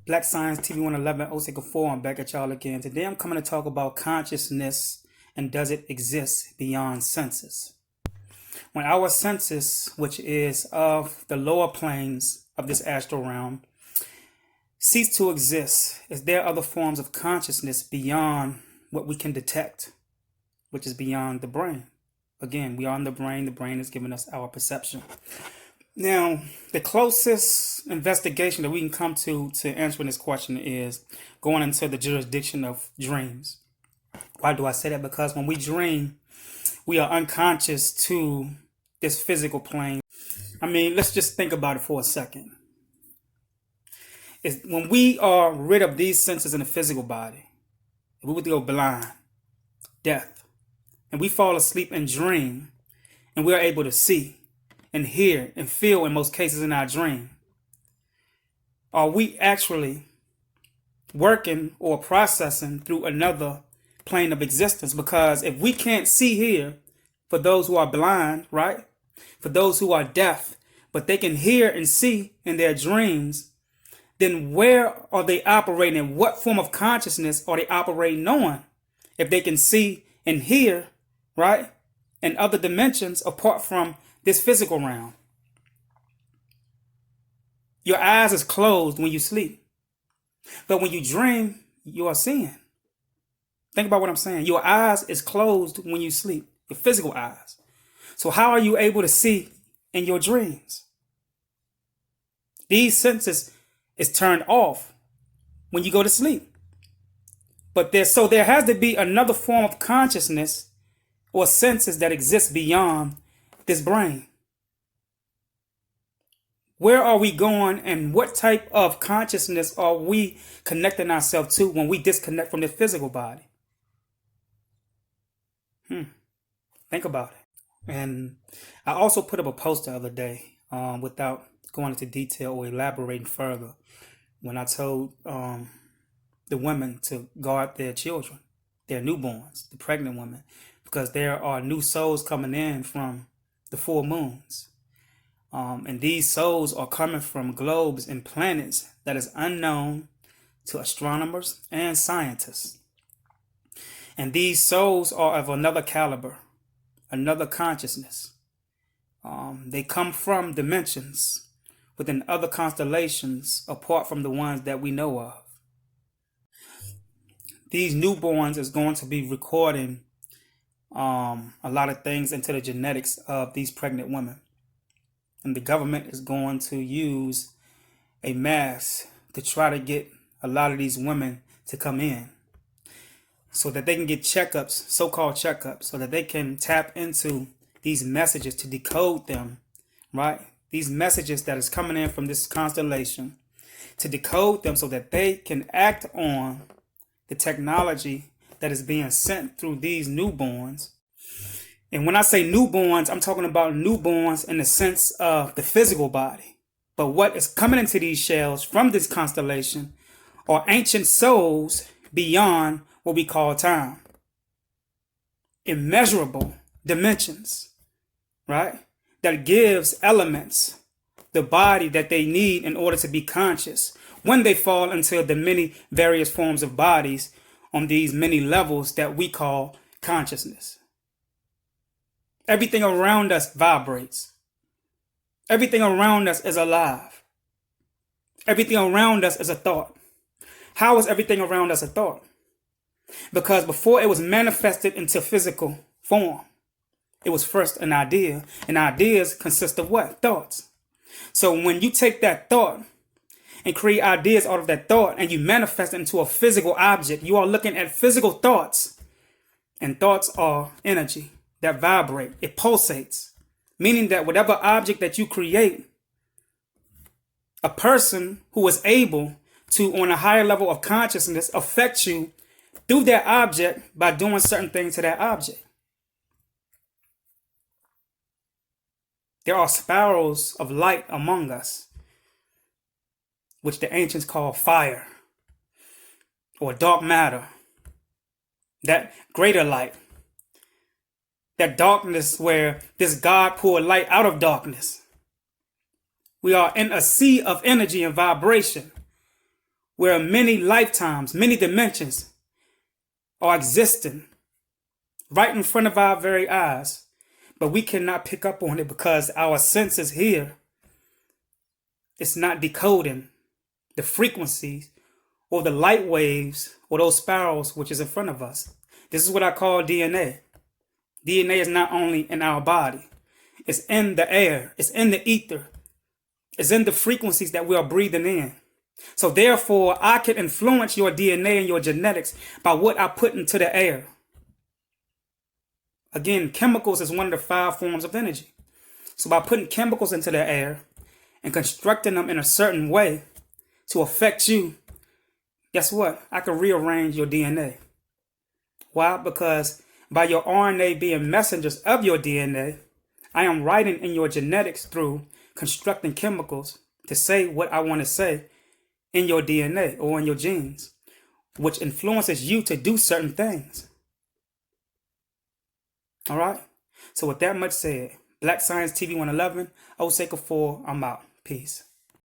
Black Science TV 111, Osei Kufuor. I'm back at y'all again. Today I'm coming to talk about consciousness and does it exist beyond senses. When our senses, which is of the lower planes of this astral realm, cease to exist, is there other forms of consciousness beyond what we can detect, which is beyond the brain? Again, we are in the brain. The brain is giving us our perception. Now, the closest investigation that we can come to answering this question is going into the jurisdiction of dreams. Why do I say that? Because when we dream, we are unconscious to this physical plane. I mean, let's just think about it for a second. It's when we are rid of these senses in the physical body, if we would go blind, death, and we fall asleep and dream, and we are able to see and hear and feel in most cases in our dream, are we actually working or processing through another plane of existence? Because if we can't see here, for those who are blind, right? For those who are deaf, but they can hear and see in their dreams, then where are they operating? In what form of consciousness are they operating on? If they can see and hear, right? In other dimensions apart from this physical realm. Your eyes is closed when you sleep. But when you dream, you are seeing. Think about what I'm saying. Your eyes is closed when you sleep. Your physical eyes. So how are you able to see in your dreams? These senses is turned off when you go to sleep. But there has to be another form of consciousness or senses that exist beyond this brain. Where are we going and what type of consciousness are we connecting ourselves to when we disconnect from the physical body? Think about it. And I also put up a post the other day without going into detail or elaborating further when I told the women to guard their children, their newborns, the pregnant women, because there are new souls coming in from the full moons. And these souls are coming from globes and planets that is unknown to astronomers and scientists. And these souls are of another caliber, another consciousness. They come from dimensions within other constellations apart from the ones that we know of. These newborns is going to be recording a lot of things into the genetics of these pregnant women. And the government is going to use a mass to try to get a lot of these women to come in so that they can get checkups, so-called checkups, so that they can tap into these messages to decode them, right? These messages that is coming in from this constellation, to decode them so that they can act on the technology that is being sent through these newborns. And when I say newborns, I'm talking about newborns in the sense of the physical body. But what is coming into these shells from this constellation are ancient souls beyond what we call time. Immeasurable dimensions, right? That gives elements the body that they need in order to be conscious when they fall into the many various forms of bodies on these many levels that we call consciousness. Everything around us vibrates. Everything around us is alive. Everything around us is a thought. How is everything around us a thought? Because before it was manifested into physical form, it was first an idea. And ideas consist of what? Thoughts. So when you take that thought and create ideas out of that thought and you manifest it into a physical object, you are looking at physical thoughts. And thoughts are energy that vibrate. It pulsates. Meaning that whatever object that you create, a person who is able to, on a higher level of consciousness, affect you through that object by doing certain things to that object. There are spirals of light among us, which the ancients call fire or dark matter, that greater light, that darkness where this God poured light out of darkness. We are in a sea of energy and vibration where many lifetimes, many dimensions are existing right in front of our very eyes, but we cannot pick up on it because our senses here, it's not decoding the frequencies or the light waves or those spirals which is in front of us. This is what I call DNA. DNA is not only in our body, it's in the air, it's in the ether, it's in the frequencies that we are breathing in. So therefore, I can influence your DNA and your genetics by what I put into the air. Again, chemicals is one of the 5 forms of energy. So by putting chemicals into the air and constructing them in a certain way to affect you, guess what? I can rearrange your DNA. Why? Because by your RNA being messengers of your DNA, I am writing in your genetics through constructing chemicals to say what I want to say in your DNA or in your genes, which influences you to do certain things. All right? So with that much said, Black Science TV 111, Osei Kufuor, I'm out. Peace.